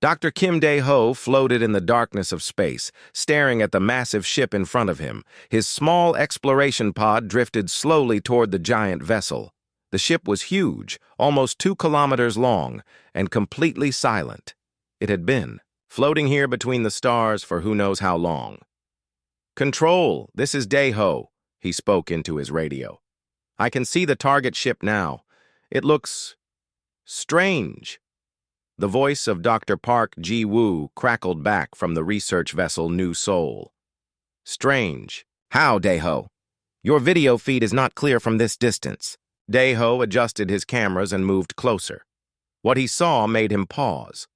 Dr. Kim Dae-ho floated in the darkness of space, staring at the massive ship in front of him. His small exploration pod drifted slowly toward the giant vessel. The ship was huge, almost 2 kilometers long, and completely silent. It had been, floating here between the stars for who knows how long. "Control, this is Dae-ho," he spoke into his radio. "I can see the target ship now. It looks strange." The voice of Dr. Park Ji-woo crackled back from the research vessel New Seoul. "Strange. How, Dae-ho? Your video feed is not clear from this distance." Dae-ho adjusted his cameras and moved closer. What he saw made him pause.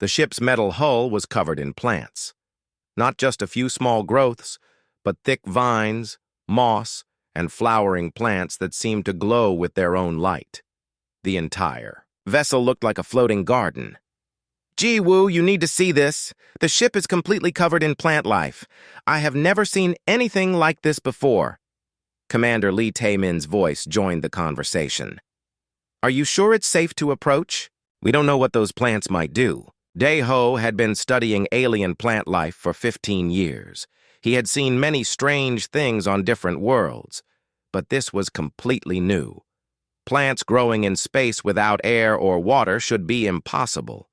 The ship's metal hull was covered in plants. Not just a few small growths, but thick vines, moss, and flowering plants that seemed to glow with their own light. The entire vessel looked like a floating garden. "Ji-woo, you need to see this. The ship is completely covered in plant life. I have never seen anything like this before." Commander Lee Tae-min's voice joined the conversation. "Are you sure it's safe to approach? We don't know what those plants might do." Dae-ho had been studying alien plant life for 15 years. He had seen many strange things on different worlds, but this was completely new. Plants growing in space without air or water should be impossible.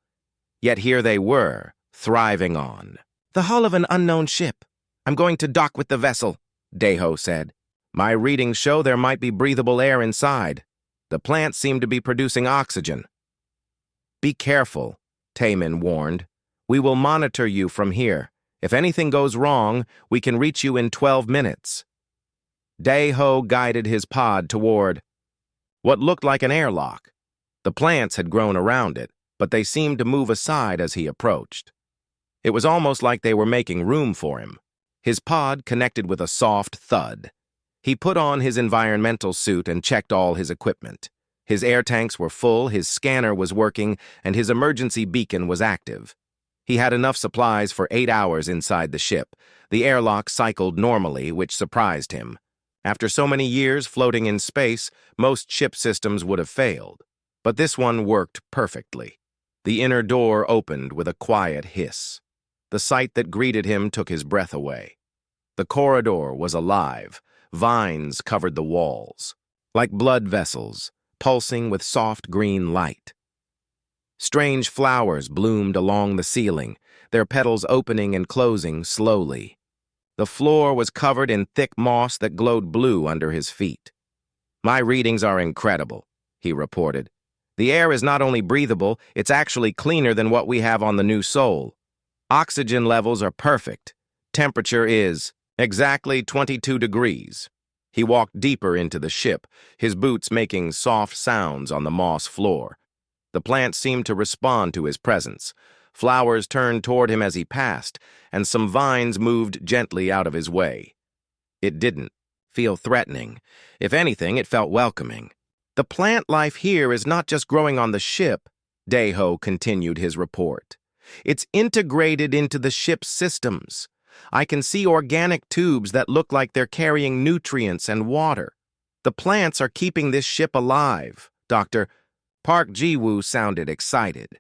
Yet here they were, thriving on the hull of an unknown ship. "I'm going to dock with the vessel," Dae-ho said. "My readings show there might be breathable air inside. The plants seem to be producing oxygen." "Be careful," Tae-min warned. "We will monitor you from here. If anything goes wrong, we can reach you in 12 minutes. Dae-ho guided his pod toward what looked like an airlock. The plants had grown around it, but they seemed to move aside as he approached. It was almost like they were making room for him. His pod connected with a soft thud. He put on his environmental suit and checked all his equipment. His air tanks were full, his scanner was working, and his emergency beacon was active. He had enough supplies for 8 hours inside the ship. The airlock cycled normally, which surprised him. After so many years floating in space, most ship systems would have failed. But this one worked perfectly. The inner door opened with a quiet hiss. The sight that greeted him took his breath away. The corridor was alive. Vines covered the walls, like blood vessels, pulsing with soft green light. Strange flowers bloomed along the ceiling, their petals opening and closing slowly. The floor was covered in thick moss that glowed blue under his feet. "My readings are incredible," he reported. "The air is not only breathable, it's actually cleaner than what we have on the New Seoul. Oxygen levels are perfect. Temperature is exactly 22 degrees. He walked deeper into the ship, his boots making soft sounds on the moss floor. The plants seemed to respond to his presence. Flowers turned toward him as he passed, and some vines moved gently out of his way. It didn't feel threatening. If anything, it felt welcoming. "The plant life here is not just growing on the ship," Dae-ho continued his report. "It's integrated into the ship's systems. I can see organic tubes that look like they're carrying nutrients and water. The plants are keeping this ship alive." Dr. Park Ji-woo sounded excited.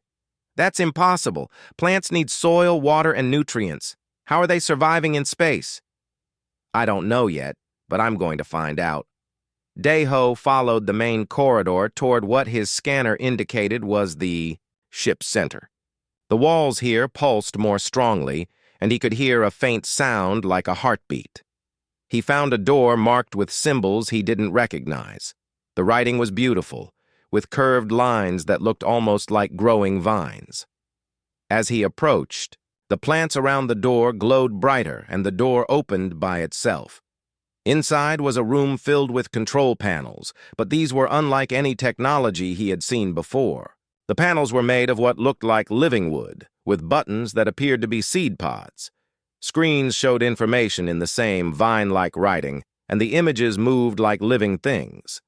"That's impossible. Plants need soil, water, and nutrients. How are they surviving in space?" "I don't know yet, but I'm going to find out." Dae-ho followed the main corridor toward what his scanner indicated was the ship's center. The walls here pulsed more strongly, and he could hear a faint sound like a heartbeat. He found a door marked with symbols he didn't recognize. The writing was beautiful, with curved lines that looked almost like growing vines. As he approached, the plants around the door glowed brighter and the door opened by itself. Inside was a room filled with control panels, but these were unlike any technology he had seen before. The panels were made of what looked like living wood, with buttons that appeared to be seed pods. Screens showed information in the same vine-like writing, and the images moved like living things.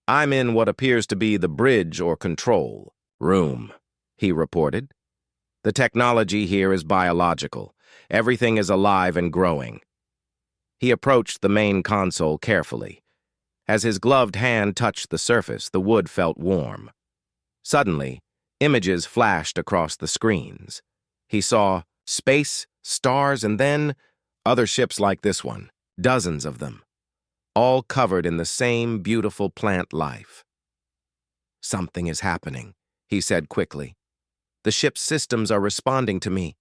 "I'm in what appears to be the bridge or control room," he reported. "The technology here is biological. Everything is alive and growing." He approached the main console carefully. As his gloved hand touched the surface, the wood felt warm. Suddenly, Images flashed across the screens. He saw space, stars, and then other ships like this one, dozens of them, all covered in the same beautiful plant life. "Something is happening," he said quickly. "The ship's systems are responding to me.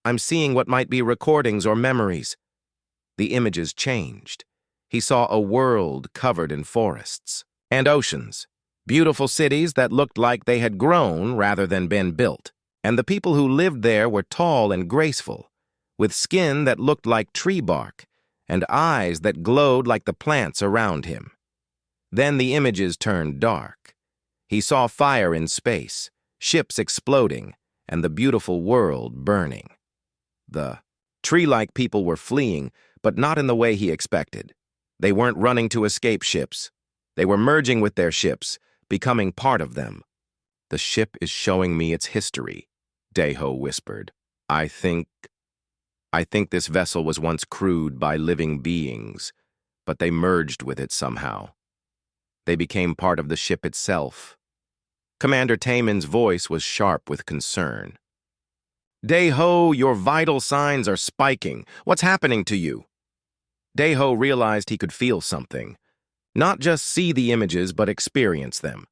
I'm seeing what might be recordings or memories." The images changed. He saw a world covered in forests and oceans, beautiful cities that looked like they had grown rather than been built, and the people who lived there were tall and graceful, with skin that looked like tree bark and eyes that glowed like the plants around him. Then the images turned dark. He saw fire in space, ships exploding, and the beautiful world burning. The tree-like people were fleeing, but not in the way he expected. They weren't running to escape ships. They were merging with their ships, becoming part of them. "The ship is showing me its history," Deho whispered. I think this vessel was once crewed by living beings, but they merged with it somehow. They became part of the ship itself." Commander Taemin's voice was sharp with concern. "Deho, your vital signs are spiking. What's happening to you?" Deho realized he could feel something. Not just see the images, but experience them.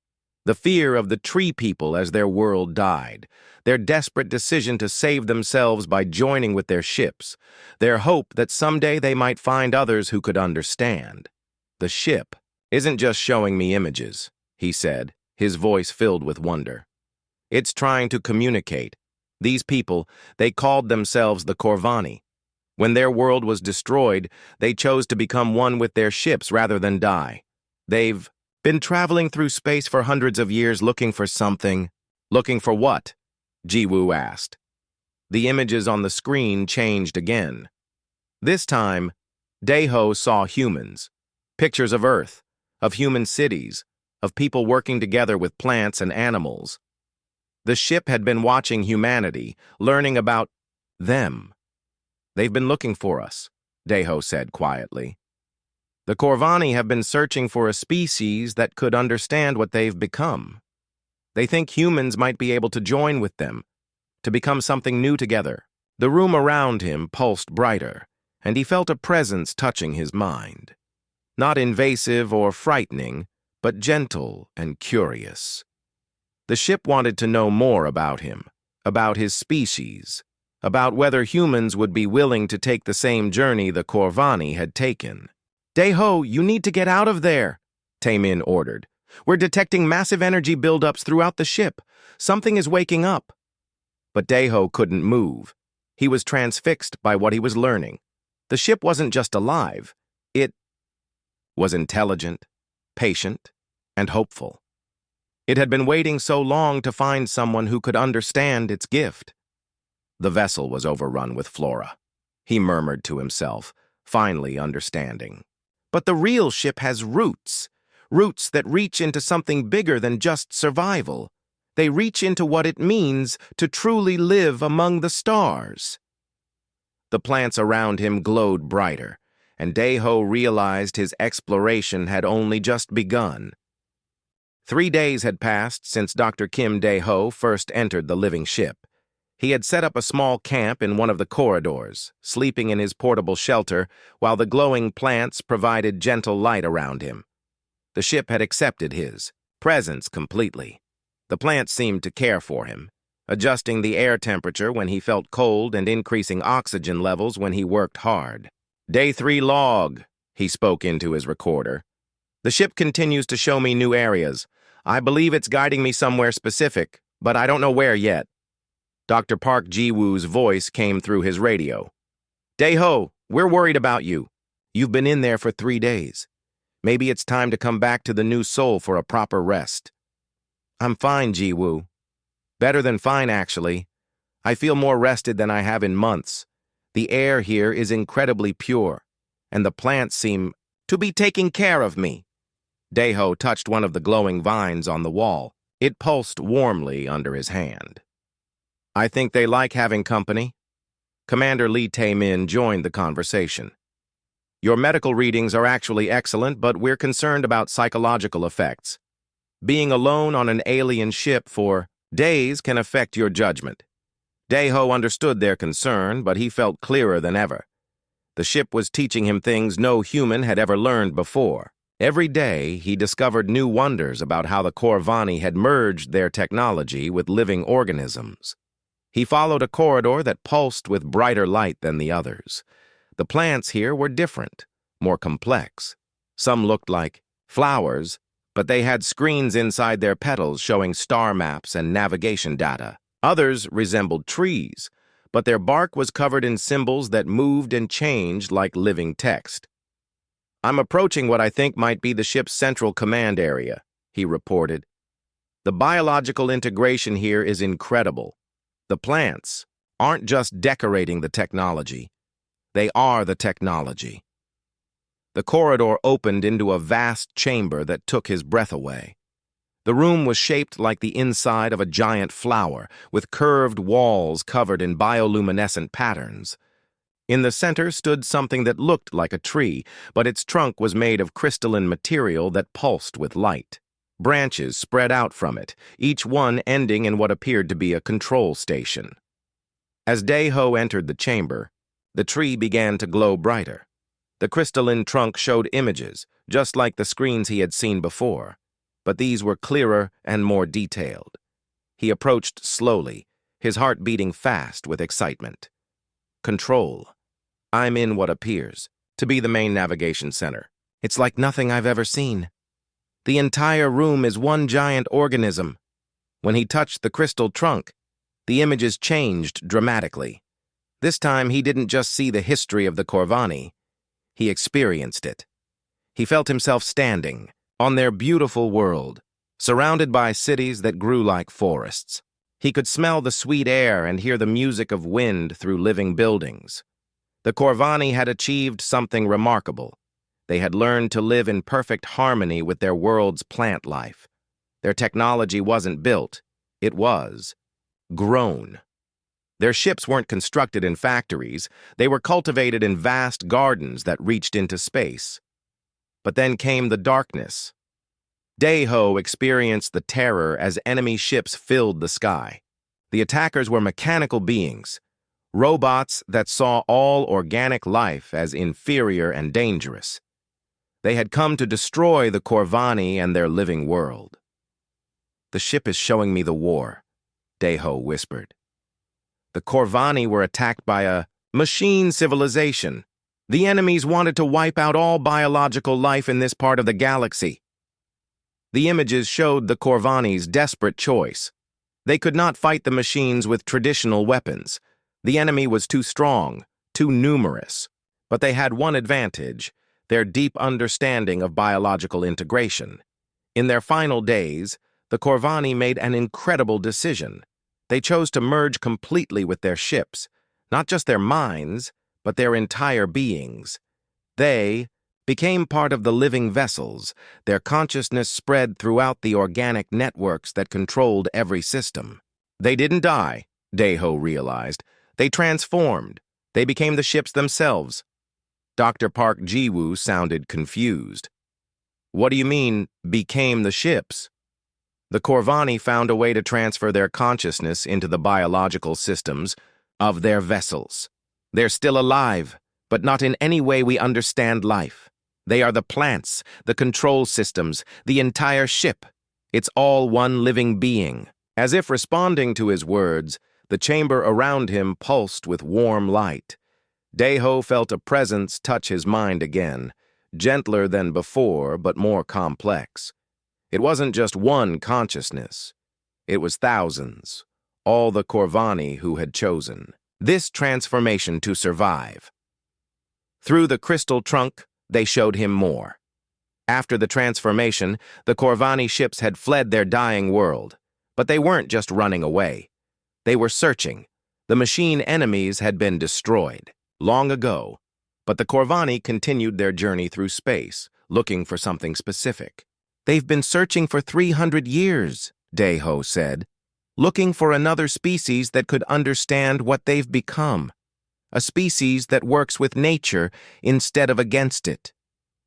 The fear of the tree people as their world died, their desperate decision to save themselves by joining with their ships, their hope that someday they might find others who could understand. "The ship isn't just showing me images," he said, his voice filled with wonder. "It's trying to communicate. These people, they called themselves the Corvani. When their world was destroyed, they chose to become one with their ships rather than die. They've been traveling through space for hundreds of years looking for something." "Looking for what?" Jiwoo asked. The images on the screen changed again. This time, Deho saw humans, pictures of Earth, of human cities, of people working together with plants and animals. The ship had been watching humanity, learning about them. "They've been looking for us," Deho said quietly. "The Corvani have been searching for a species that could understand what they've become. They think humans might be able to join with them, to become something new together." The room around him pulsed brighter, and he felt a presence touching his mind. Not invasive or frightening, but gentle and curious. The ship wanted to know more about him, about his species, about whether humans would be willing to take the same journey the Corvani had taken. "Deho, you need to get out of there," Taemin ordered. "We're detecting massive energy buildups throughout the ship. Something is waking up." But Deho couldn't move. He was transfixed by what he was learning. The ship wasn't just alive. It was intelligent, patient, and hopeful. It had been waiting so long to find someone who could understand its gift. The vessel was overrun with Flora, he murmured to himself, finally understanding. But the real ship has roots that reach into something bigger than just survival. They reach into what it means to truly live among the stars. The plants around him glowed brighter, and Deho realized his exploration had only just begun. 3 days had passed since Dr. Kim Deho first entered the living ship. He had set up a small camp in one of the corridors, sleeping in his portable shelter while the glowing plants provided gentle light around him. The ship had accepted his presence completely. The plants seemed to care for him, adjusting the air temperature when he felt cold and increasing oxygen levels when he worked hard. "Day 3 log," he spoke into his recorder. "The ship continues to show me new areas. I believe it's guiding me somewhere specific, but I don't know where yet." Dr. Park Ji-woo's voice came through his radio. "Deho, we're worried about you. You've been in there for 3 days. Maybe it's time to come back to the New Soul for a proper rest." "I'm fine, Ji-woo. Better than fine, actually. I feel more rested than I have in months. The air here is incredibly pure, and the plants seem to be taking care of me." Deho touched one of the glowing vines on the wall. It pulsed warmly under his hand. "I think they like having company." Commander Lee Tae-min joined the conversation. "Your medical readings are actually excellent, but we're concerned about psychological effects. Being alone on an alien ship for Days can affect your judgment. Daeho understood their concern, but he felt clearer than ever. The ship was teaching him things no human had ever learned before. Every day, he discovered new wonders about how the Corvani had merged their technology with living organisms. He followed a corridor that pulsed with brighter light than the others. The plants here were different, more complex. Some looked like flowers, but they had screens inside their petals showing star maps and navigation data. Others resembled trees, but their bark was covered in symbols that moved and changed like living text. "I'm approaching what I think might be the ship's central command area," he reported. "The biological integration here is incredible. The plants aren't just decorating the technology. They are the technology." The corridor opened into a vast chamber that took his breath away. The room was shaped like the inside of a giant flower, with curved walls covered in bioluminescent patterns. In the center stood something that looked like a tree, but its trunk was made of crystalline material that pulsed with light. Branches spread out from it, each one ending in what appeared to be a control station. As Daeho entered the chamber, the tree began to glow brighter. The crystalline trunk showed images, just like the screens he had seen before, but these were clearer and more detailed. He approached slowly, his heart beating fast with excitement. Control. I'm in what appears to be the main navigation center. It's like nothing I've ever seen. The entire room is one giant organism. When he touched the crystal trunk, the images changed dramatically. This time he didn't just see the history of the Corvani. He experienced it. He felt himself standing on their beautiful world, surrounded by cities that grew like forests. He could smell the sweet air and hear the music of wind through living buildings. The Corvani had achieved something remarkable. They had learned to live in perfect harmony with their world's plant life. Their technology wasn't built, it was grown. Their ships weren't constructed in factories, they were cultivated in vast gardens that reached into space. But then came the darkness. Daeho experienced the terror as enemy ships filled the sky. The attackers were mechanical beings, robots that saw all organic life as inferior and dangerous. They had come to destroy the Corvani and their living world. "The ship is showing me the war," Daeho whispered. The Corvani were attacked by a machine civilization. The enemies wanted to wipe out all biological life in this part of the galaxy. The images showed the Corvani's desperate choice. They could not fight the machines with traditional weapons. The enemy was too strong, too numerous. But they had one advantage: their deep understanding of biological integration. In their final days, the Corvani made an incredible decision. They chose to merge completely with their ships, not just their minds, but their entire beings. They became part of the living vessels, their consciousness spread throughout the organic networks that controlled every system. They didn't die, Daeho realized. They transformed. They became the ships themselves. Dr. Park Jiwoo sounded confused. "What do you mean, became the ships?" The Corvani found a way to transfer their consciousness into the biological systems of their vessels. They're still alive, but not in any way we understand life. They are the plants, the control systems, the entire ship. It's all one living being. As if responding to his words, the chamber around him pulsed with warm light. Daeho felt a presence touch his mind again, gentler than before, but more complex. It wasn't just one consciousness. It was thousands, all the Corvani who had chosen this transformation to survive. Through the crystal trunk, they showed him more. After the transformation, the Corvani ships had fled their dying world. But they weren't just running away. They were searching. The machine enemies had been destroyed long ago, but the Corvani continued their journey through space, looking for something specific. "They've been searching for 300 years, Daeho said, looking for another species that could understand what they've become, a species that works with nature instead of against it."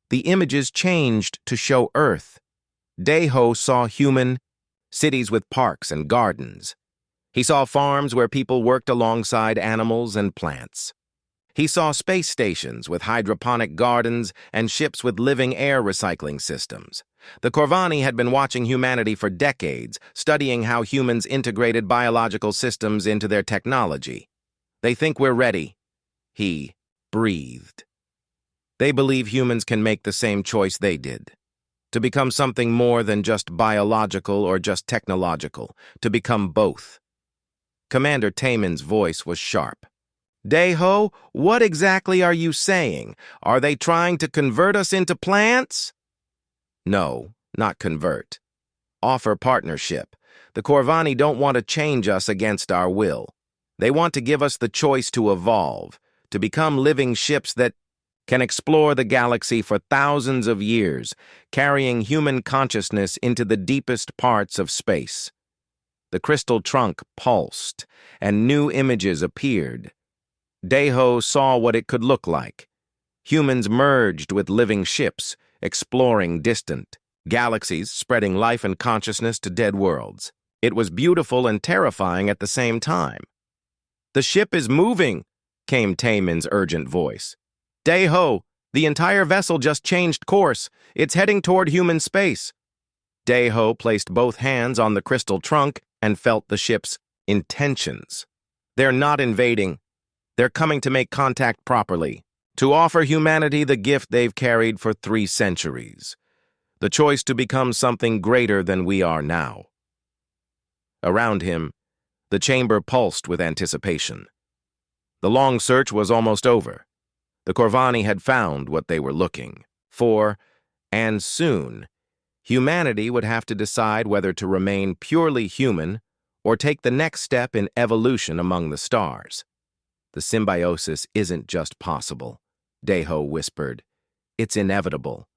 The images changed to show Earth. Daeho saw human cities with parks and gardens. He saw farms where people worked alongside animals and plants. He saw space stations with hydroponic gardens and ships with living air recycling systems. The Corvani had been watching humanity for decades, studying how humans integrated biological systems into their technology. They think we're ready, he breathed. They believe humans can make the same choice they did. To become something more than just biological or just technological, to become both. Commander Taemin's voice was sharp. Daeho, what exactly are you saying? Are they trying to convert us into plants? No, not convert. Offer partnership. The Corvani don't want to change us against our will. They want to give us the choice to evolve, to become living ships that can explore the galaxy for thousands of years, carrying human consciousness into the deepest parts of space. The crystal trunk pulsed, and new images appeared. Daeho saw what it could look like. Humans merged with living ships, exploring distant galaxies, spreading life and consciousness to dead worlds. It was beautiful and terrifying at the same time. The ship is moving, came Taemin's urgent voice. Daeho, the entire vessel just changed course. It's heading toward human space. Daeho placed both hands on the crystal trunk and felt the ship's intentions. They're not invading. They're coming to make contact properly, to offer humanity the gift they've carried for 3 centuries, the choice to become something greater than we are now. Around him, the chamber pulsed with anticipation. The long search was almost over. The Corvani had found what they were looking for, and soon, humanity would have to decide whether to remain purely human or take the next step in evolution among the stars. The symbiosis isn't just possible, Daeho whispered. It's inevitable.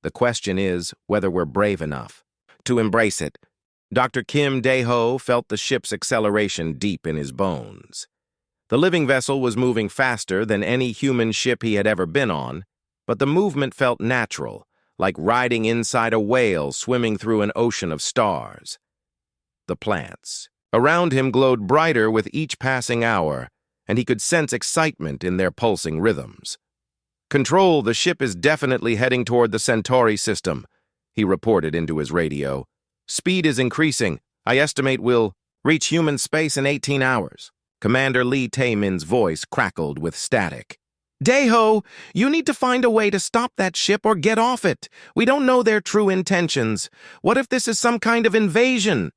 The question is whether we're brave enough to embrace it. Dr. Kim Daeho felt the ship's acceleration deep in his bones. The living vessel was moving faster than any human ship he had ever been on, but the movement felt natural, like riding inside a whale swimming through an ocean of stars. The plants around him glowed brighter with each passing hour, and he could sense excitement in their pulsing rhythms. Control, the ship is definitely heading toward the Centauri system, he reported into his radio. Speed is increasing. I estimate we'll reach human space in 18 hours. Commander Lee Taemin's voice crackled with static. Daeho, you need to find a way to stop that ship or get off it. We don't know their true intentions. What if this is some kind of invasion?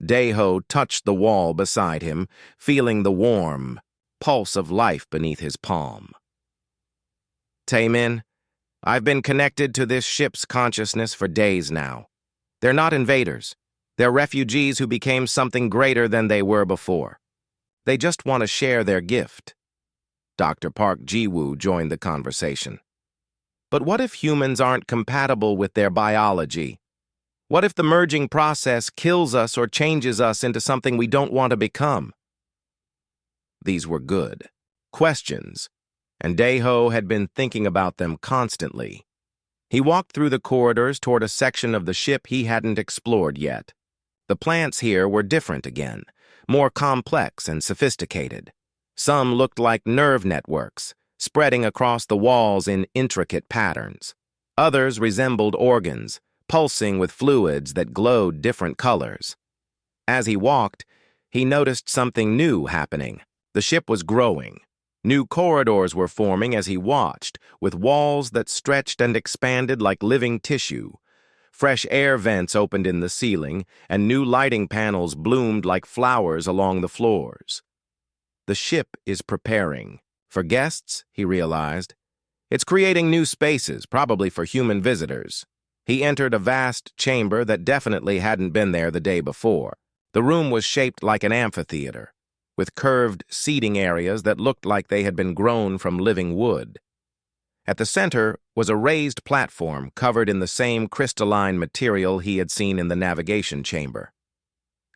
Daeho touched the wall beside him, feeling the warm pulse of life beneath his palm. Taemin, I've been connected to this ship's consciousness for days now. They're not invaders. They're refugees who became something greater than they were before. They just want to share their gift. Dr. Park Ji-woo joined the conversation. But what if humans aren't compatible with their biology? What if the merging process kills us or changes us into something we don't want to become? These were good questions, and Daeho had been thinking about them constantly. He walked through the corridors toward a section of the ship he hadn't explored yet. The plants here were different again, more complex and sophisticated. Some looked like nerve networks, spreading across the walls in intricate patterns. Others resembled organs, pulsing with fluids that glowed different colors. As he walked, he noticed something new happening. The ship was growing. New corridors were forming as he watched, with walls that stretched and expanded like living tissue. Fresh air vents opened in the ceiling, and new lighting panels bloomed like flowers along the floors. The ship is preparing. For guests, he realized. It's creating new spaces, probably for human visitors. He entered a vast chamber that definitely hadn't been there the day before. The room was shaped like an amphitheater, with curved seating areas that looked like they had been grown from living wood. At the center was a raised platform covered in the same crystalline material he had seen in the navigation chamber.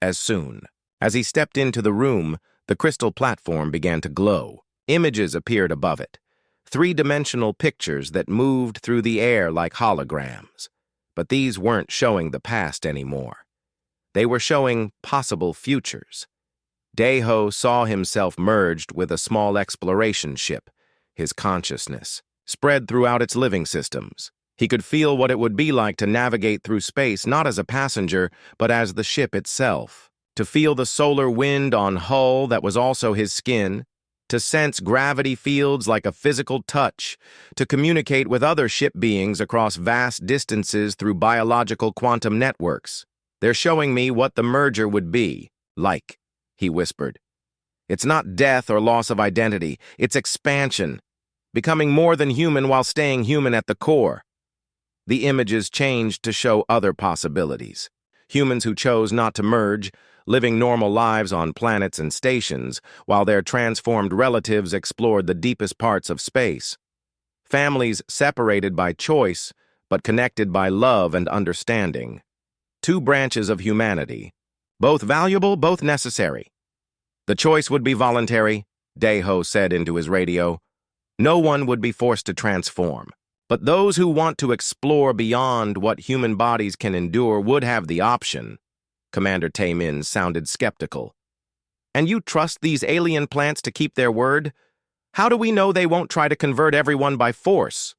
As soon as he stepped into the room, the crystal platform began to glow. Images appeared above it, 3-dimensional pictures that moved through the air like holograms. But these weren't showing the past anymore. They were showing possible futures. Daeho saw himself merged with a small exploration ship, his consciousness spread throughout its living systems. He could feel what it would be like to navigate through space not as a passenger, but as the ship itself. To feel the solar wind on hull that was also his skin, to sense gravity fields like a physical touch, to communicate with other ship beings across vast distances through biological quantum networks. They're showing me what the merger would be like, he whispered. It's not death or loss of identity, it's expansion, becoming more than human while staying human at the core. The images changed to show other possibilities. Humans who chose not to merge, living normal lives on planets and stations, while their transformed relatives explored the deepest parts of space. Families separated by choice, but connected by love and understanding. Two branches of humanity, both valuable, both necessary. The choice would be voluntary, Daeho said into his radio. No one would be forced to transform. But those who want to explore beyond what human bodies can endure would have the option. Commander Taemin sounded skeptical. And you trust these alien plants to keep their word? How do we know they won't try to convert everyone by force?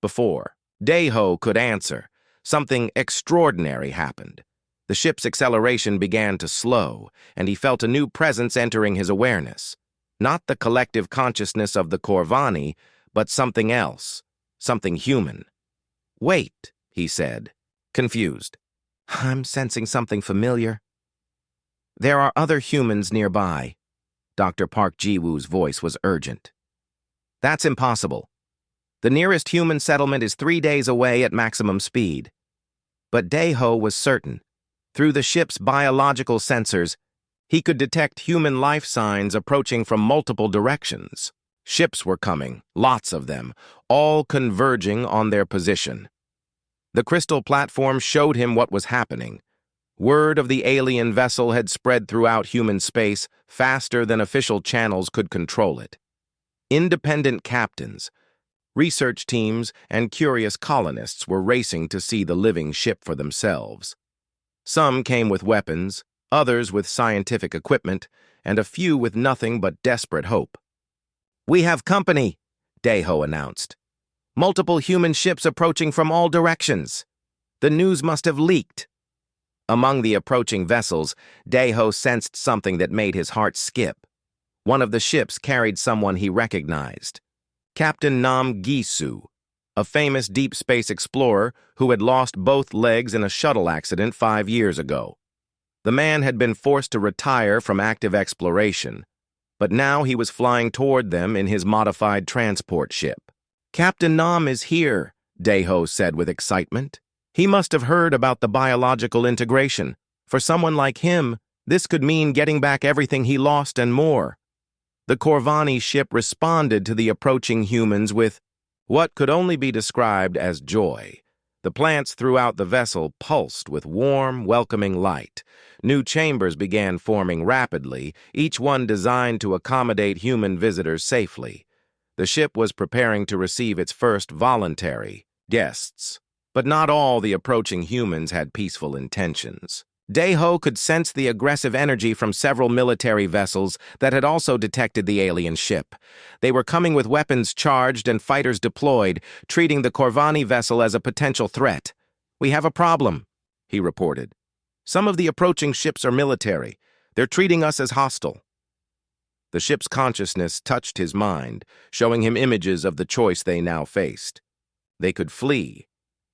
Before Daeho could answer, something extraordinary happened. The ship's acceleration began to slow, and he felt a new presence entering his awareness. Not the collective consciousness of the Corvani, but something else, something human. Wait, he said, confused. I'm sensing something familiar. There are other humans nearby. Dr. Park Ji-woo's voice was urgent. That's impossible. The nearest human settlement is 3 days away at maximum speed. But Daeho was certain. Through the ship's biological sensors, he could detect human life signs approaching from multiple directions. Ships were coming, lots of them, all converging on their position. The crystal platform showed him what was happening. Word of the alien vessel had spread throughout human space faster than official channels could control it. Independent captains, research teams, and curious colonists were racing to see the living ship for themselves. Some came with weapons, others with scientific equipment, and a few with nothing but desperate hope. We have company, Daeho announced. Multiple human ships approaching from all directions. The news must have leaked. Among the approaching vessels, Daeho sensed something that made his heart skip. One of the ships carried someone he recognized. Captain Nam Gisu, a famous deep space explorer who had lost both legs in a shuttle accident 5 years ago. The man had been forced to retire from active exploration, but now he was flying toward them in his modified transport ship. Captain Nam is here, Daeho said with excitement. He must have heard about the biological integration. For someone like him, this could mean getting back everything he lost and more. The Corvani ship responded to the approaching humans with what could only be described as joy. The plants throughout the vessel pulsed with warm, welcoming light. New chambers began forming rapidly, each one designed to accommodate human visitors safely. The ship was preparing to receive its first voluntary guests. But not all the approaching humans had peaceful intentions. Daeho could sense the aggressive energy from several military vessels that had also detected the alien ship. They were coming with weapons charged and fighters deployed, treating the Corvani vessel as a potential threat. We have a problem, he reported. Some of the approaching ships are military. They're treating us as hostile. The ship's consciousness touched his mind, showing him images of the choice they now faced. They could flee,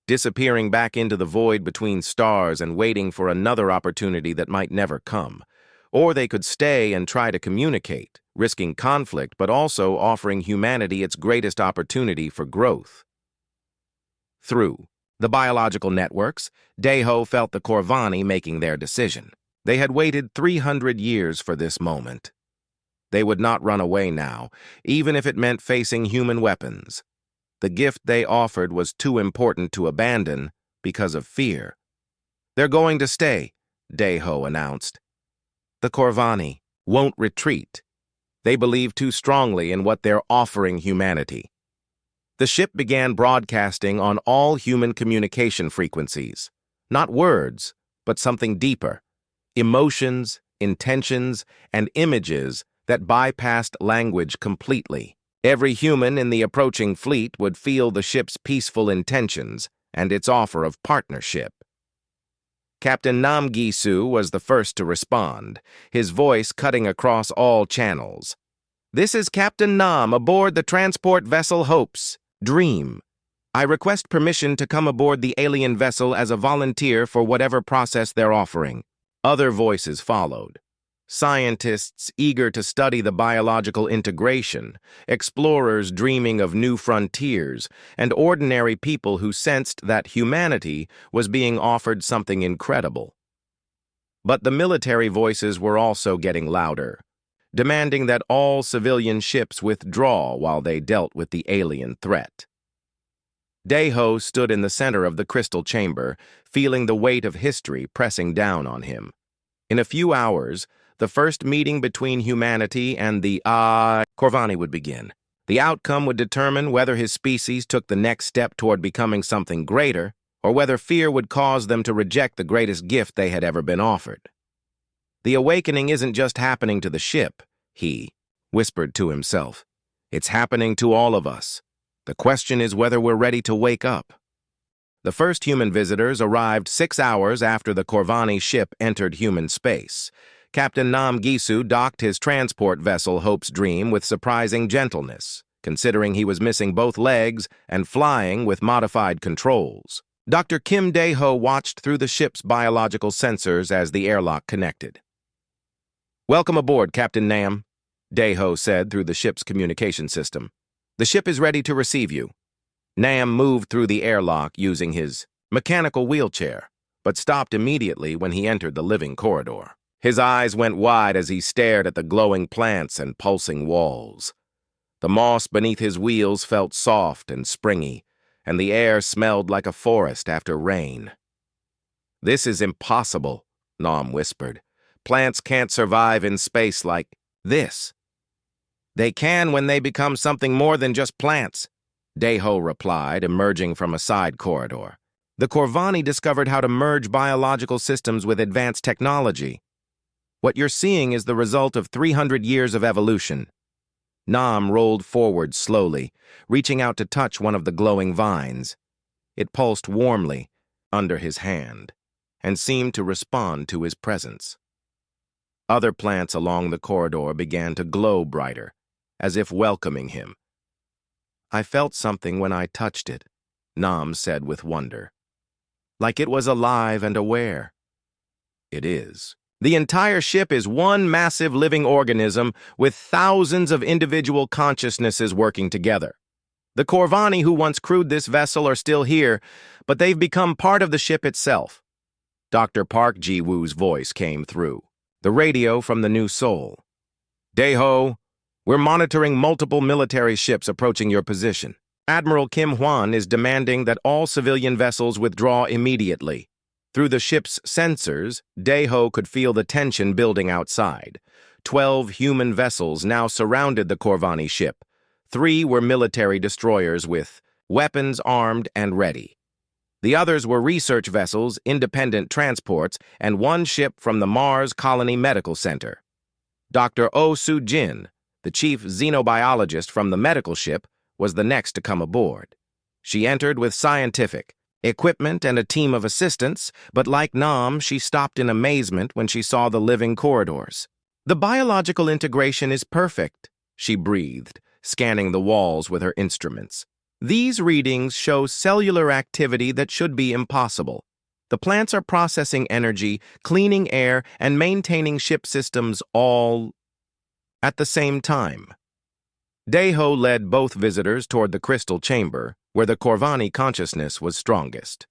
disappearing back into the void between stars and waiting for another opportunity that might never come. Or they could stay and try to communicate, risking conflict but also offering humanity its greatest opportunity for growth. Through the biological networks, Daeho felt the Corvani making their decision. They had waited 300 years for this moment. They would not run away now, even if it meant facing human weapons. The gift they offered was too important to abandon because of fear. They're going to stay, Daeho announced. The Corvani won't retreat. They believe too strongly in what they're offering humanity. The ship began broadcasting on all human communication frequencies. Not words, but something deeper. emotions, intentions, and images that bypassed language completely. Every human in the approaching fleet would feel the ship's peaceful intentions and its offer of partnership. Captain Nam Gisu was the first to respond, his voice cutting across all channels. "This is Captain Nam aboard the transport vessel Hope's Dream. I request permission to come aboard the alien vessel as a volunteer for whatever process they're offering." Other voices followed. Scientists eager to study the biological integration, explorers dreaming of new frontiers, and ordinary people who sensed that humanity was being offered something incredible. But the military voices were also getting louder, demanding that all civilian ships withdraw while they dealt with the alien threat. Daeho stood in the center of the crystal chamber, feeling the weight of history pressing down on him. In a few hours, the first meeting between humanity and the Corvani would begin. The outcome would determine whether his species took the next step toward becoming something greater, or whether fear would cause them to reject the greatest gift they had ever been offered. "The awakening isn't just happening to the ship," he whispered to himself. "It's happening to all of us. The question is whether we're ready to wake up." The first human visitors arrived 6 hours after the Corvani ship entered human space. Captain Nam Gisu docked his transport vessel Hope's Dream with surprising gentleness, considering he was missing both legs and flying with modified controls. Dr. Kim Daeho watched through the ship's biological sensors as the airlock connected. "Welcome aboard, Captain Nam," Daeho said through the ship's communication system. "The ship is ready to receive you." Nam moved through the airlock using his mechanical wheelchair, but stopped immediately when he entered the living corridor. His eyes went wide as he stared at the glowing plants and pulsing walls. The moss beneath his wheels felt soft and springy, and the air smelled like a forest after rain. "This is impossible," Nam whispered. "Plants can't survive in space like this." "They can when they become something more than just plants," Daeho replied, emerging from a side corridor. "The Corvani discovered how to merge biological systems with advanced technology. What you're seeing is the result of 300 years of evolution." Nam rolled forward slowly, reaching out to touch one of the glowing vines. It pulsed warmly under his hand and seemed to respond to his presence. Other plants along the corridor began to glow brighter, as if welcoming him. "I felt something when I touched it," Nam said with wonder. "Like it was alive and aware." "It is. The entire ship is one massive living organism with thousands of individual consciousnesses working together. The Corvani who once crewed this vessel are still here, but they've become part of the ship itself." Dr. Park Ji-woo's voice came through the radio from the New Seoul. "Daeho, we're monitoring multiple military ships approaching your position. Admiral Kim Hwan is demanding that all civilian vessels withdraw immediately." Through the ship's sensors, Daeho could feel the tension building outside. 12 human vessels now surrounded the Corvani ship. 3 were military destroyers with weapons armed and ready. The others were research vessels, independent transports, and 1 ship from the Mars Colony Medical Center. Dr. Oh Soo-jin, the chief xenobiologist from the medical ship, was the next to come aboard. She entered with scientific equipment and a team of assistants, but like Nam, she stopped in amazement when she saw the living corridors. "The biological integration is perfect," she breathed, scanning the walls with her instruments. "These readings show cellular activity that should be impossible. The plants are processing energy, cleaning air, and maintaining ship systems all at the same time." Daeho led both visitors toward the crystal chamber, where the Corvani consciousness was strongest.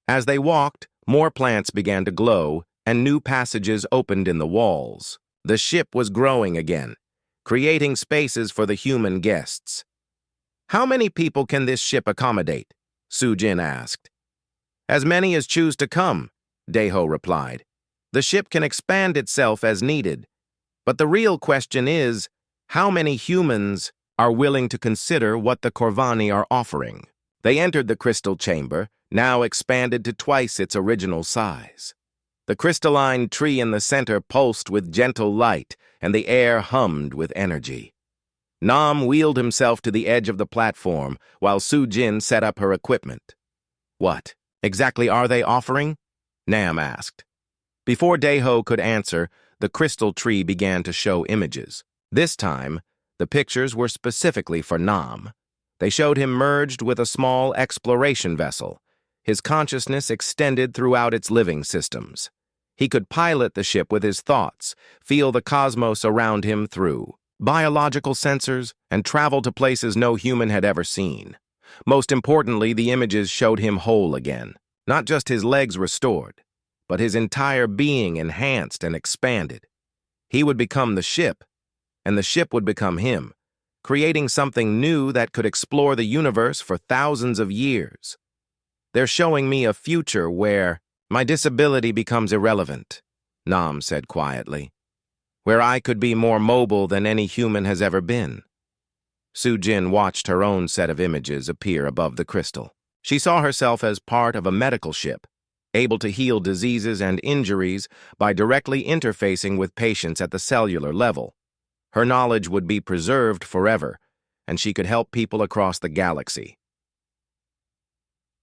As they walked, more plants began to glow, and new passages opened in the walls. The ship was growing again, creating spaces for the human guests. "How many people can this ship accommodate?" Soo-jin asked. "As many as choose to come," Daeho replied. "The ship can expand itself as needed. But the real question is, how many humans are willing to consider what the Corvani are offering?" They entered the crystal chamber, now expanded to twice its original size. The crystalline tree in the center pulsed with gentle light, and the air hummed with energy. Nam wheeled himself to the edge of the platform, while Su-Jin set up her equipment. "What exactly are they offering?" Nam asked. Before Daeho could answer, the crystal tree began to show images. This time, the pictures were specifically for Nam. They showed him merged with a small exploration vessel. His consciousness extended throughout its living systems. He could pilot the ship with his thoughts, feel the cosmos around him through biological sensors, and travel to places no human had ever seen. Most importantly, the images showed him whole again, not just his legs restored, but his entire being enhanced and expanded. He would become the ship, and the ship would become him, creating something new that could explore the universe for thousands of years. "They're showing me a future where my disability becomes irrelevant," Nam said quietly. "Where I could be more mobile than any human has ever been." Su-Jin watched her own set of images appear above the crystal. She saw herself as part of a medical ship, able to heal diseases and injuries by directly interfacing with patients at the cellular level. Her knowledge would be preserved forever, and she could help people across the galaxy.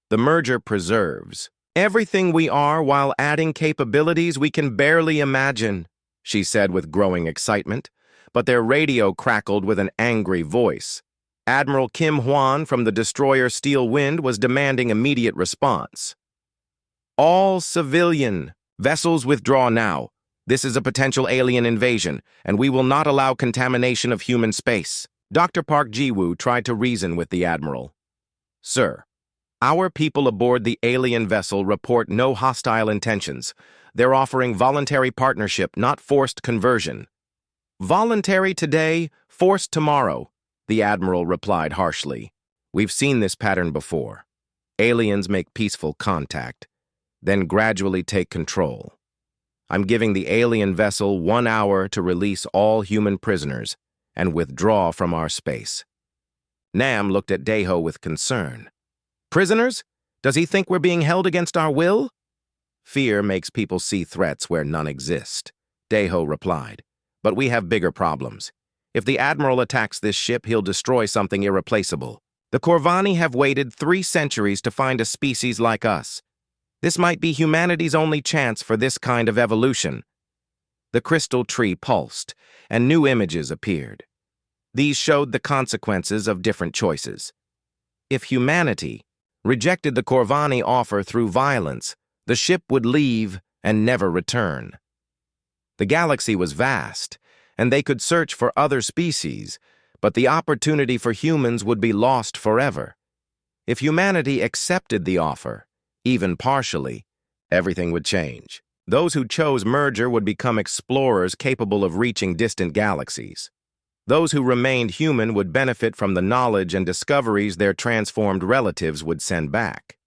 The merger preserves everything we are while adding capabilities we can barely imagine, she said with growing excitement, but their radio crackled with an angry voice. Admiral Kim Hwan from the destroyer Steel Wind was demanding immediate response. "All civilian vessels withdraw now. This is a potential alien invasion, and we will not allow contamination of human space." Dr. Park Ji-woo tried to reason with the Admiral. "Sir, our people aboard the alien vessel report no hostile intentions. They're offering voluntary partnership, not forced conversion." "Voluntary today, forced tomorrow," the Admiral replied harshly. "We've seen this pattern before. Aliens make peaceful contact, then gradually take control. I'm giving the alien vessel 1 hour to release all human prisoners and withdraw from our space." Nam looked at Daeho with concern. "Prisoners? Does he think we're being held against our will?" "Fear makes people see threats where none exist," Daeho replied. "But we have bigger problems. If the Admiral attacks this ship, he'll destroy something irreplaceable. The Corvani have waited 3 centuries to find a species like us. This might be humanity's only chance for this kind of evolution." The crystal tree pulsed, and new images appeared. These showed the consequences of different choices. If humanity rejected the Corvani offer through violence, the ship would leave and never return. The galaxy was vast, and they could search for other species, but the opportunity for humans would be lost forever. If humanity accepted the offer, even partially, everything would change. Those who chose merger would become explorers capable of reaching distant galaxies. Those who remained human would benefit from the knowledge and discoveries their transformed relatives would send back.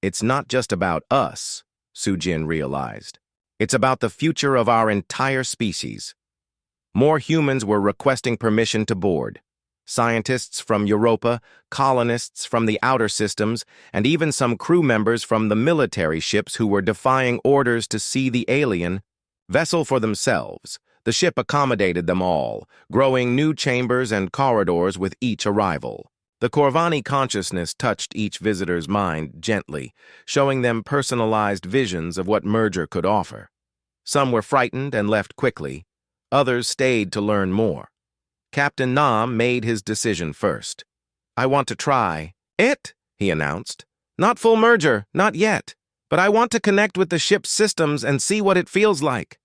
"It's not just about us," Su-Jin realized. "It's about the future of our entire species." More humans were requesting permission to board. Scientists from Europa, colonists from the outer systems, and even some crew members from the military ships who were defying orders to see the alien vessel for themselves. The ship accommodated them all, growing new chambers and corridors with each arrival. The Corvani consciousness touched each visitor's mind gently, showing them personalized visions of what merger could offer. Some were frightened and left quickly. Others stayed to learn more. Captain Nam made his decision first. "I want to try it," he announced. "Not full merger, not yet, but I want to connect with the ship's systems and see what it feels like."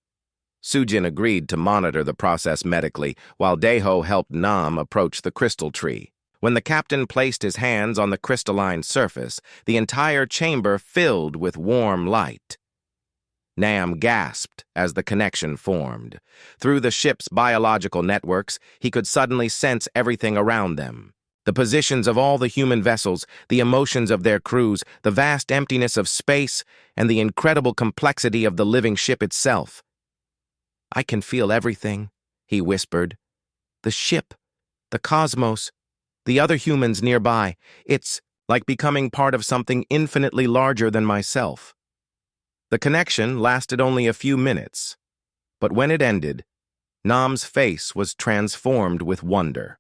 Su-Jin agreed to monitor the process medically, while Daeho helped Nam approach the crystal tree. When the captain placed his hands on the crystalline surface, the entire chamber filled with warm light. Nam gasped as the connection formed. Through the ship's biological networks, he could suddenly sense everything around them. The positions of all the human vessels, the emotions of their crews, the vast emptiness of space, and the incredible complexity of the living ship itself. "I can feel everything," he whispered. "The ship, the cosmos, the other humans nearby. It's like becoming part of something infinitely larger than myself." The connection lasted only a few minutes, but when it ended, Nam's face was transformed with wonder.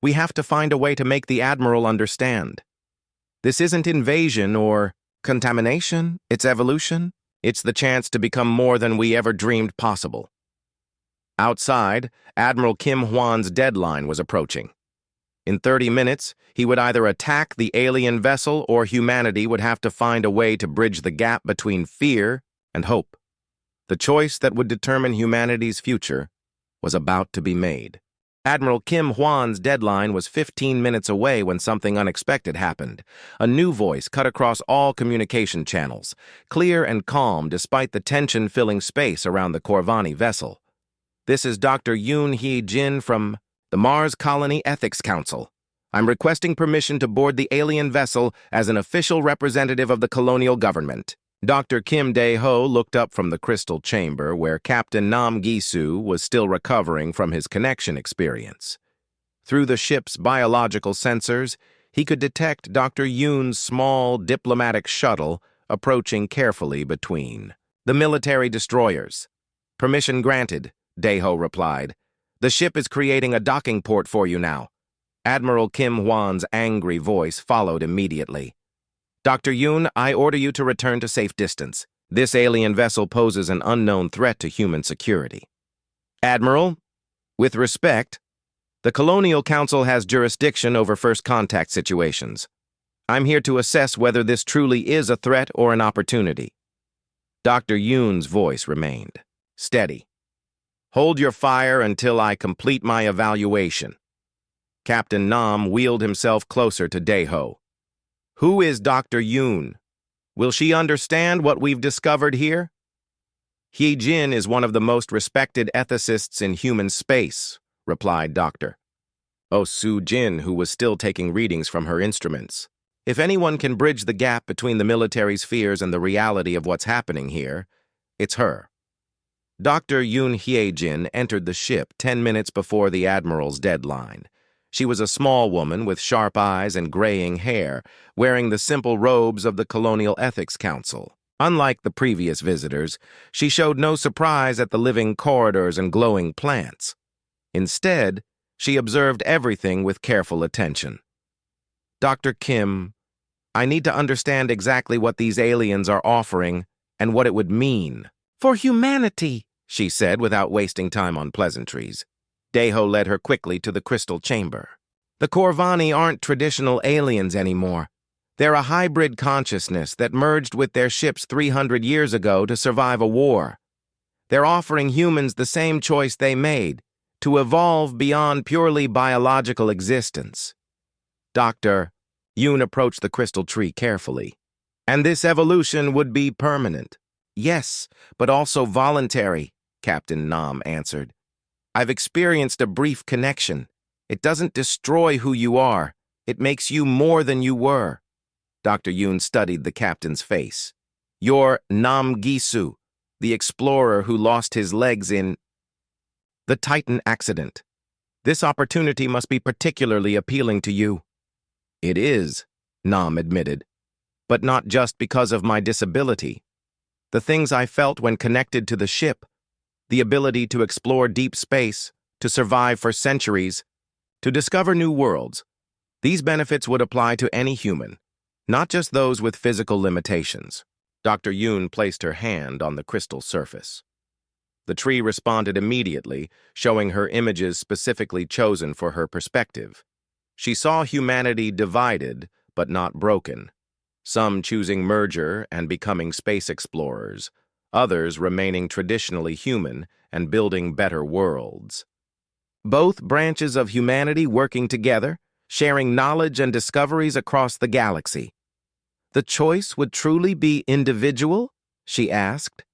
We have to find a way to make the Admiral understand. This isn't invasion or contamination, it's evolution. It's the chance to become more than we ever dreamed possible. Outside, Admiral Kim Hwan's deadline was approaching. In 30 minutes, he would either attack the alien vessel or humanity would have to find a way to bridge the gap between fear and hope. The choice that would determine humanity's future was about to be made. Admiral Kim Hwan's deadline was 15 minutes away when something unexpected happened. A new voice cut across all communication channels, clear and calm despite the tension-filling space around the Corvani vessel. "This is Dr. Yoon Hee-jin from the Mars Colony Ethics Council. I'm requesting permission to board the alien vessel as an official representative of the colonial government." Dr. Kim Dae-ho looked up from the crystal chamber where Captain Nam Gi-soo was still recovering from his connection experience. Through the ship's biological sensors, he could detect Dr. Yoon's small diplomatic shuttle approaching carefully between the military destroyers. "Permission granted," Dae-ho replied. "The ship is creating a docking port for you now." Admiral Kim Hwan's angry voice followed immediately. "Dr. Yoon, I order you to return to safe distance. This alien vessel poses an unknown threat to human security." "Admiral, with respect, the Colonial Council has jurisdiction over first contact situations. I'm here to assess whether this truly is a threat or an opportunity." Dr. Yoon's voice remained steady. "Hold your fire until I complete my evaluation." Captain Nam wheeled himself closer to Dae-ho. "Who is Dr. Yoon? Will she understand what we've discovered here?" "Hee-jin is one of the most respected ethicists in human space," replied Dr. Soo-jin, who was still taking readings from her instruments. "If anyone can bridge the gap between the military's fears and the reality of what's happening here, it's her." Dr. Yoon Hee-jin entered the ship 10 minutes before the Admiral's deadline. She was a small woman with sharp eyes and graying hair, wearing the simple robes of the Colonial Ethics Council. Unlike the previous visitors, she showed no surprise at the living corridors and glowing plants. Instead, she observed everything with careful attention. "Dr. Kim, I need to understand exactly what these aliens are offering and what it would mean." "For humanity," she said without wasting time on pleasantries. Dae-ho led her quickly to the crystal chamber. "The Corvani aren't traditional aliens anymore. They're a hybrid consciousness that merged with their ships 300 years ago to survive a war. They're offering humans the same choice they made, to evolve beyond purely biological existence." Dr. Yoon approached the crystal tree carefully. "And this evolution would be permanent." "Yes, but also voluntary," Captain Nam answered. "I've experienced a brief connection. It doesn't destroy who you are. It makes you more than you were." Dr. Yoon studied the captain's face. "You're Nam Gi-soo, the explorer who lost his legs in the Titan accident. This opportunity must be particularly appealing to you." "It is," Nam admitted, "but not just because of my disability. The things I felt when connected to the ship, the ability to explore deep space, to survive for centuries, to discover new worlds, these benefits would apply to any human, not just those with physical limitations." Dr. Yoon placed her hand on the crystal surface. The tree responded immediately, showing her images specifically chosen for her perspective. She saw humanity divided, but not broken. Some choosing merger and becoming space explorers, others remaining traditionally human and building better worlds. Both branches of humanity working together, sharing knowledge and discoveries across the galaxy. "The choice would truly be individual?" she asked.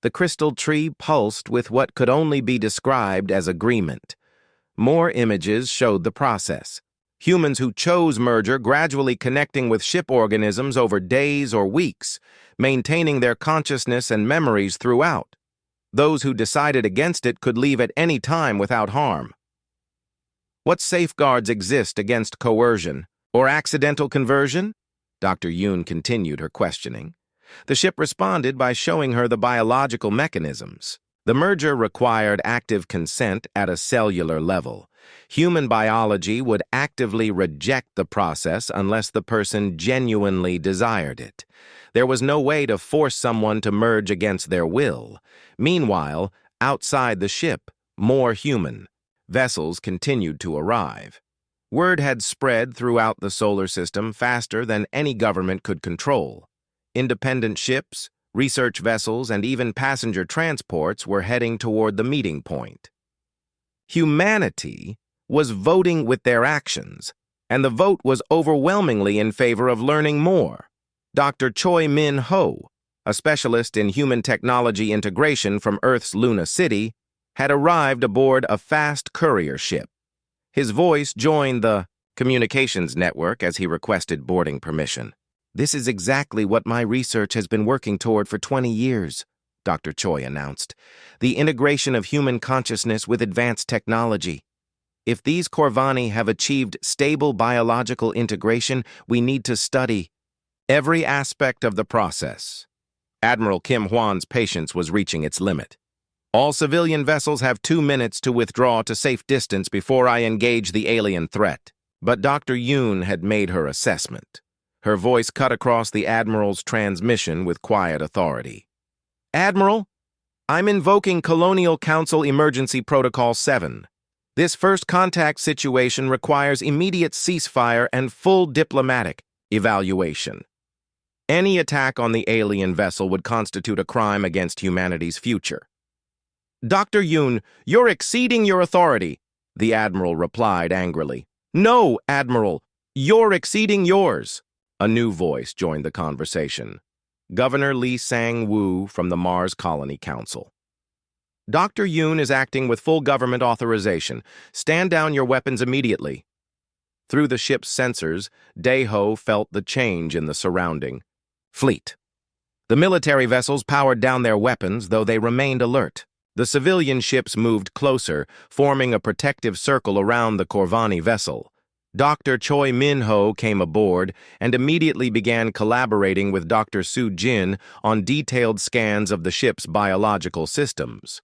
The crystal tree pulsed with what could only be described as agreement. More images showed the process. Humans who chose merger gradually connecting with ship organisms over days or weeks, maintaining their consciousness and memories throughout. Those who decided against it could leave at any time without harm. "What safeguards exist against coercion or accidental conversion?" Dr. Yoon continued her questioning. The ship responded by showing her the biological mechanisms. The merger required active consent at a cellular level. Human biology would actively reject the process unless the person genuinely desired it. There was no way to force someone to merge against their will. Meanwhile, outside the ship, more human vessels continued to arrive. Word had spread throughout the solar system faster than any government could control. Independent ships, research vessels, and even passenger transports were heading toward the meeting point. Humanity was voting with their actions, and the vote was overwhelmingly in favor of learning more. Dr. Choi Min-ho, a specialist in human technology integration from Earth's Luna City, had arrived aboard a fast courier ship. His voice joined the communications network as he requested boarding permission. "This is exactly what my research has been working toward for 20 years, Dr. Choi announced. The integration of human consciousness with advanced technology. If these Corvani have achieved stable biological integration, we need to study every aspect of the process." Admiral Kim Hwan's patience was reaching its limit. "All civilian vessels have 2 minutes to withdraw to safe distance before I engage the alien threat." But Dr. Yoon had made her assessment. Her voice cut across the Admiral's transmission with quiet authority. "Admiral, I'm invoking Colonial Council Emergency Protocol 7. This first contact situation requires immediate ceasefire and full diplomatic evaluation. Any attack on the alien vessel would constitute a crime against humanity's future." "Dr. Yoon, you're exceeding your authority," the Admiral replied angrily. "No, Admiral, you're exceeding yours." A new voice joined the conversation. Governor Lee Sang-woo from the Mars Colony Council. "Dr. Yoon is acting with full government authorization. Stand down your weapons immediately." Through the ship's sensors, Daeho felt the change in the surrounding fleet. The military vessels powered down their weapons, though they remained alert. The civilian ships moved closer, forming a protective circle around the Corvani vessel. Dr. Choi Min-ho came aboard and immediately began collaborating with Dr. Soo Jin on detailed scans of the ship's biological systems.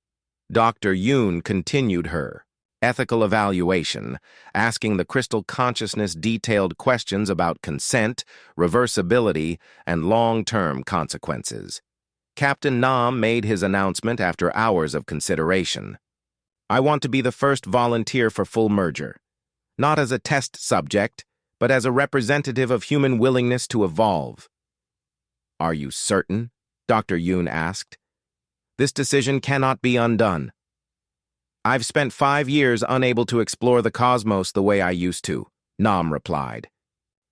Dr. Yoon continued her ethical evaluation, asking the crystal consciousness detailed questions about consent, reversibility, and long-term consequences. Captain Nam made his announcement after hours of consideration. "I want to be the first volunteer for full merger. Not as a test subject, but as a representative of human willingness to evolve." "Are you certain?" Dr. Yoon asked. "This decision cannot be undone. I've spent 5 years unable to explore the cosmos the way I used to," Nam replied.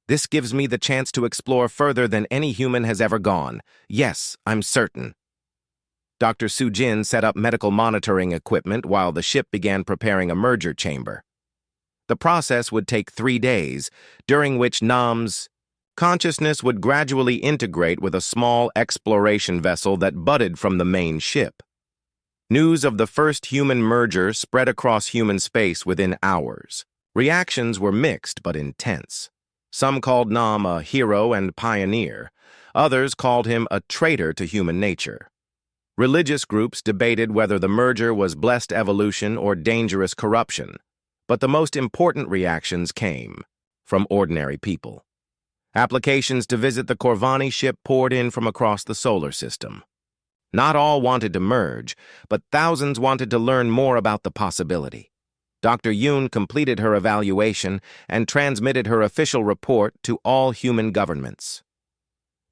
"This gives me the chance to explore further than any human has ever gone. Yes, I'm certain." Dr. Soo Jin set up medical monitoring equipment while the ship began preparing a merger chamber. The process would take 3 days, during which Nam's consciousness would gradually integrate with a small exploration vessel that budded from the main ship. News of the first human merger spread across human space within hours. Reactions were mixed but intense. Some called Nam a hero and pioneer. Others called him a traitor to human nature. Religious groups debated whether the merger was blessed evolution or dangerous corruption. But the most important reactions came from ordinary people. Applications to visit the Corvani ship poured in from across the solar system. Not all wanted to merge, but thousands wanted to learn more about the possibility. Dr. Yoon completed her evaluation and transmitted her official report to all human governments.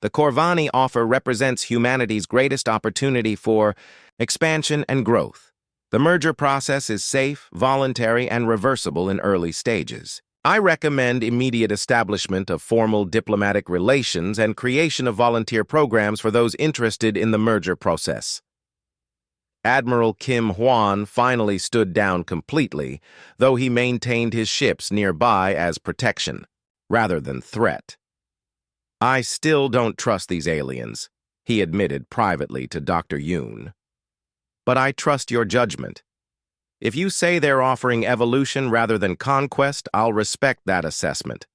The Corvani offer represents humanity's greatest opportunity for expansion and growth. The merger process is safe, voluntary, and reversible in early stages. I recommend immediate establishment of formal diplomatic relations and creation of volunteer programs for those interested in the merger process. Admiral Kim Hwan finally stood down completely, though he maintained his ships nearby as protection, rather than threat. "I still don't trust these aliens," he admitted privately to Dr. Yoon. "But I trust your judgment. If you say they're offering evolution rather than conquest, I'll respect that assessment."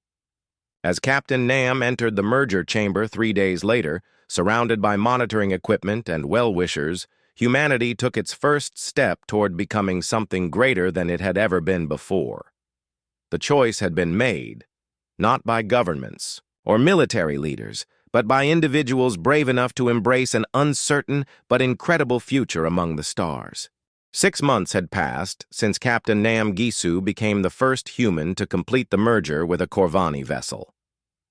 As Captain Nam entered the merger chamber 3 days later, Surrounded by monitoring equipment and well-wishers, humanity took its first step toward becoming something greater than it had ever been before. The choice had been made, not by governments or military leaders, but by individuals brave enough to embrace an uncertain but incredible future among the stars. 6 months had passed since Captain Nam Gisu became the first human to complete the merger with a Corvani vessel.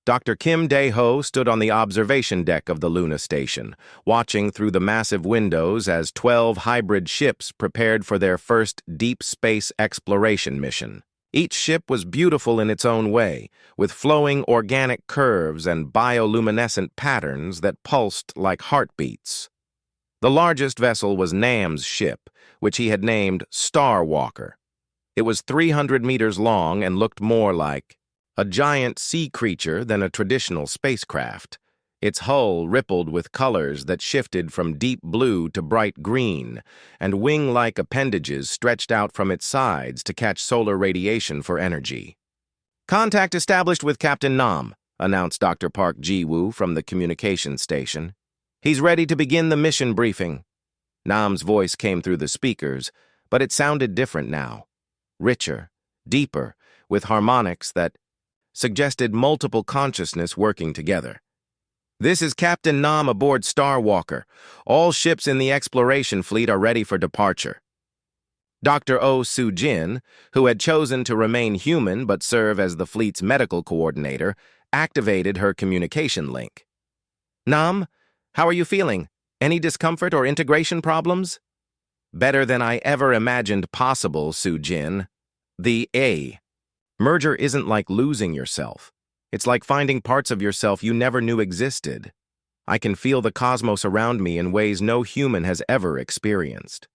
Dr. Kim Dae-ho stood on the observation deck of the Luna station, watching through the massive windows as 12 hybrid ships prepared for their first deep space exploration mission. Each ship was beautiful in its own way, with flowing organic curves and bioluminescent patterns that pulsed like heartbeats. The largest vessel was Nam's ship, which he had named Star Walker. It was 300 meters long and looked more like a giant sea creature than a traditional spacecraft. Its hull rippled with colors that shifted from deep blue to bright green, and wing-like appendages stretched out from its sides to catch solar radiation for energy. "Contact established with Captain Nam," announced Dr. Park Ji-woo from the communications station. "He's ready to begin the mission briefing." Nam's voice came through the speakers, but it sounded different now. Richer, deeper, with harmonics that suggested multiple consciousness working together. "This is Captain Nam aboard Star Walker. All ships in the exploration fleet are ready for departure." Dr. Oh Soo-jin, who had chosen to remain human but serve as the fleet's medical coordinator, activated her communication link. "Nam, how are you feeling? Any discomfort or integration problems?" "Better than I ever imagined possible, Soo-jin. The merger isn't like losing yourself. It's like finding parts of yourself you never knew existed. I can feel the cosmos around me in ways no human has ever experienced."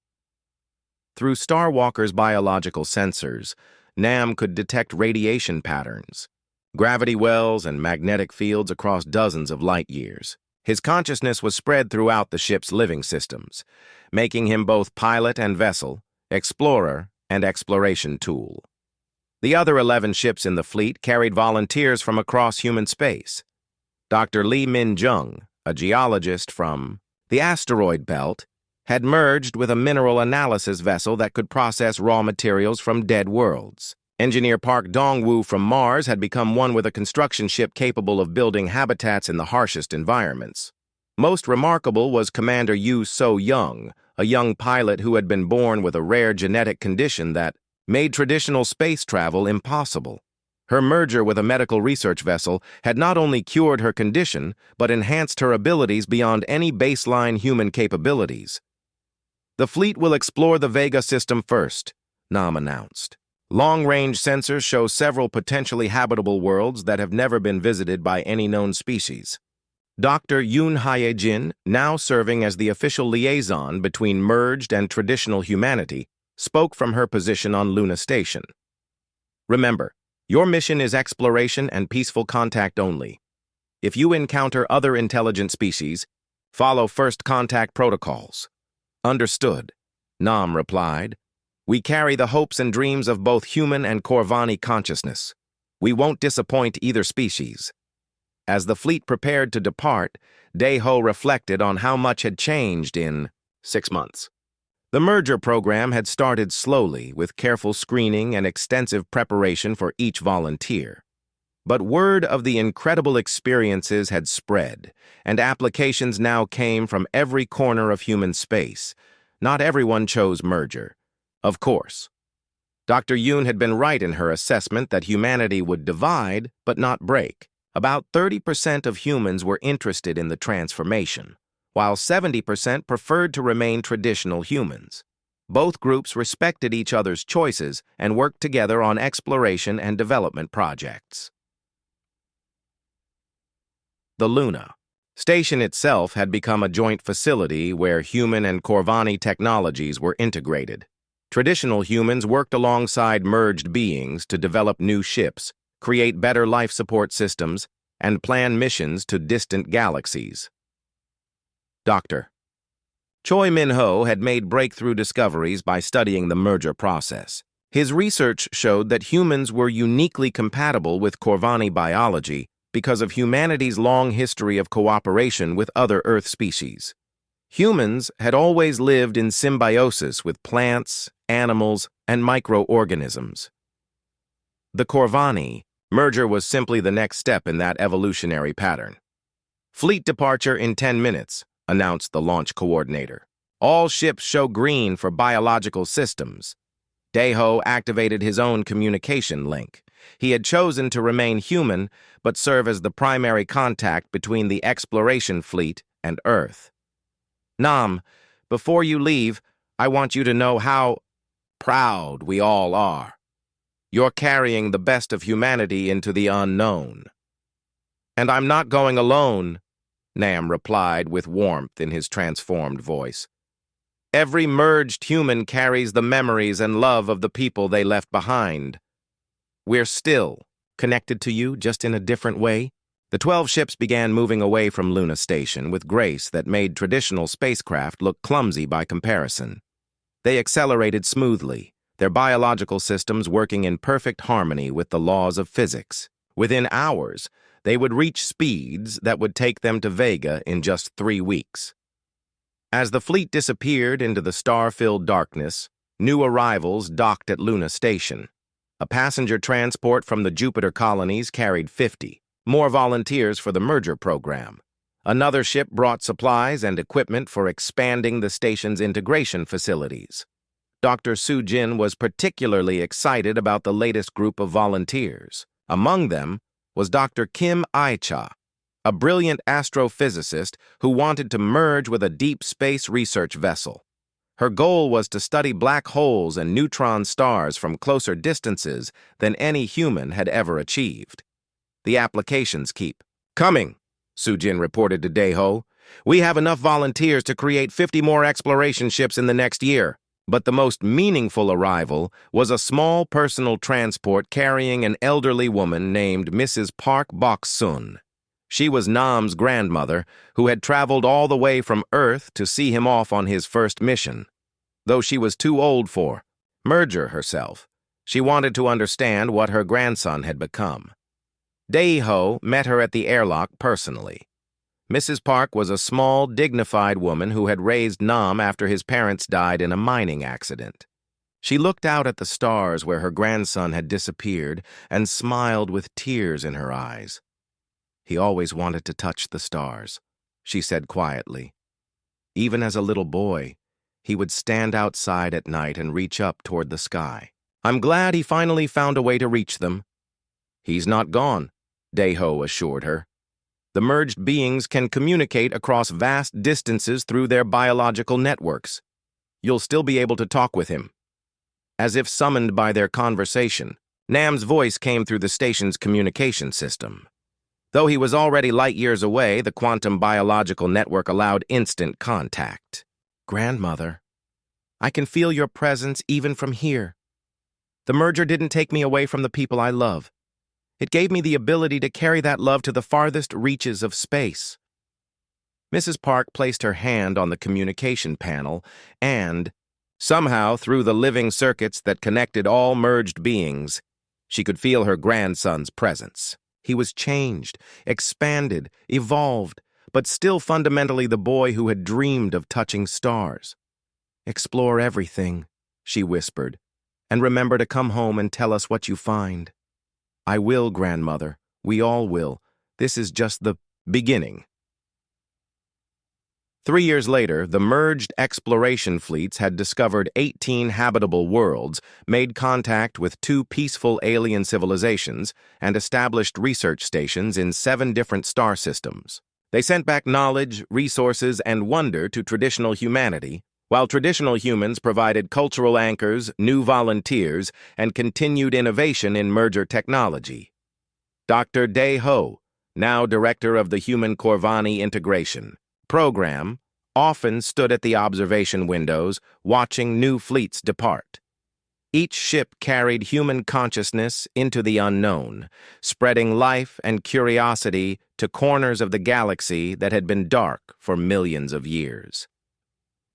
Through Star Walker's biological sensors, Nam could detect radiation patterns, gravity wells, and magnetic fields across dozens of light years. His consciousness was spread throughout the ship's living systems, making him both pilot and vessel, explorer and exploration tool. The other 11 ships in the fleet carried volunteers from across human space. Dr. Lee Min-jung, a geologist from the asteroid belt, had merged with a mineral analysis vessel that could process raw materials from dead worlds. Engineer Park Dong-woo from Mars had become one with a construction ship capable of building habitats in the harshest environments. Most remarkable was Commander Yoo So-young, a young pilot who had been born with a rare genetic condition that made traditional space travel impossible. Her merger with a medical research vessel had not only cured her condition, but enhanced her abilities beyond any baseline human capabilities. "The fleet will explore the Vega system first," Nam announced. "Long-range sensors show several potentially habitable worlds that have never been visited by any known species." Dr. Yoon Hye-jin, now serving as the official liaison between merged and traditional humanity, spoke from her position on Luna Station. "Remember, your mission is exploration and peaceful contact only. If you encounter other intelligent species, follow first contact protocols." "Understood," Nam replied. "We carry the hopes and dreams of both human and Corvani consciousness. We won't disappoint either species." As the fleet prepared to depart, Dae-ho reflected on how much had changed in 6 months. The merger program had started slowly, with careful screening and extensive preparation for each volunteer. But word of the incredible experiences had spread, and applications now came from every corner of human space. Not everyone chose merger, of course. Dr. Yoon had been right in her assessment that humanity would divide, but not break. About 30% of humans were interested in the transformation, while 70% preferred to remain traditional humans. Both groups respected each other's choices and worked together on exploration and development projects. The Luna Station itself had become a joint facility where human and Corvani technologies were integrated. Traditional humans worked alongside merged beings to develop new ships, create better life support systems, and plan missions to distant galaxies. Dr. Choi Min-ho had made breakthrough discoveries by studying the merger process. His research showed that humans were uniquely compatible with Corvani biology, because of humanity's long history of cooperation with other Earth species. Humans had always lived in symbiosis with plants, animals, and microorganisms. The Corvani merger was simply the next step in that evolutionary pattern. "Fleet departure in 10 minutes, announced the launch coordinator. "All ships show green for biological systems." Deho activated his own communication link. He had chosen to remain human, but serve as the primary contact between the exploration fleet and Earth. "Nam, before you leave, I want you to know how proud we all are. You're carrying the best of humanity into the unknown." "And I'm not going alone," Nam replied with warmth in his transformed voice. "Every merged human carries the memories and love of the people they left behind. We're still connected to you, just in a different way." The 12 ships began moving away from Luna Station with grace that made traditional spacecraft look clumsy by comparison. They accelerated smoothly, their biological systems working in perfect harmony with the laws of physics. Within hours, they would reach speeds that would take them to Vega in just 3 weeks. As the fleet disappeared into the star-filled darkness, new arrivals docked at Luna Station. A passenger transport from the Jupiter colonies carried 50, more volunteers for the merger program. Another ship brought supplies and equipment for expanding the station's integration facilities. Dr. Su-Jin was particularly excited about the latest group of volunteers. Among them was Dr. Kim Ai-cha, a brilliant astrophysicist who wanted to merge with a deep space research vessel. Her goal was to study black holes and neutron stars from closer distances than any human had ever achieved. The applications keep coming, Su-Jin reported to Deho. "We have enough volunteers to create 50 more exploration ships in the next year." But the most meaningful arrival was a small personal transport carrying an elderly woman named Mrs. Park Bok-sun. She was Nam's grandmother, who had traveled all the way from Earth to see him off on his first mission. Though she was too old for merger herself, she wanted to understand what her grandson had become. Deho met her at the airlock personally. Mrs. Park was a small, dignified woman who had raised Nam after his parents died in a mining accident. She looked out at the stars where her grandson had disappeared and smiled with tears in her eyes. "He always wanted to touch the stars," she said quietly. "Even as a little boy, he would stand outside at night and reach up toward the sky. I'm glad he finally found a way to reach them." "He's not gone," Deho assured her. "The merged beings can communicate across vast distances through their biological networks. You'll still be able to talk with him." As if summoned by their conversation, Nam's voice came through the station's communication system. Though he was already light years away, the quantum biological network allowed instant contact. "Grandmother, I can feel your presence even from here. The merger didn't take me away from the people I love. It gave me the ability to carry that love to the farthest reaches of space." Mrs. Park placed her hand on the communication panel and, somehow through the living circuits that connected all merged beings, she could feel her grandson's presence. He was changed, expanded, evolved, but still fundamentally the boy who had dreamed of touching stars. "Explore everything," she whispered, "and remember to come home and tell us what you find." "I will, grandmother. We all will. This is just the beginning." 3 years later, the merged exploration fleets had discovered 18 habitable worlds, made contact with 2 peaceful alien civilizations, and established research stations in 7 different star systems. They sent back knowledge, resources, and wonder to traditional humanity, while traditional humans provided cultural anchors, new volunteers, and continued innovation in merger technology. Dr. Deho, now director of the Human Corvani Integration Program, often stood at the observation windows, watching new fleets depart. Each ship carried human consciousness into the unknown, spreading life and curiosity to corners of the galaxy that had been dark for millions of years.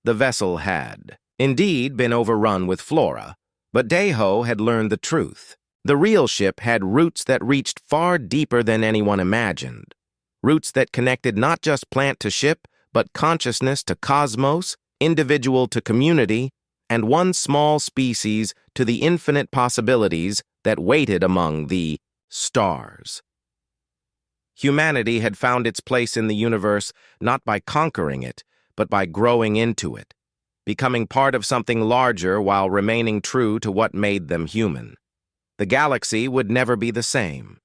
The vessel had, indeed, been overrun with Flora, but Deho had learned the truth. The real ship had roots that reached far deeper than anyone imagined. Roots that connected not just plant to ship, but consciousness to cosmos, individual to community, and one small species to the infinite possibilities that waited among the stars. Humanity had found its place in the universe not by conquering it, but by growing into it, becoming part of something larger while remaining true to what made them human. The galaxy would never be the same.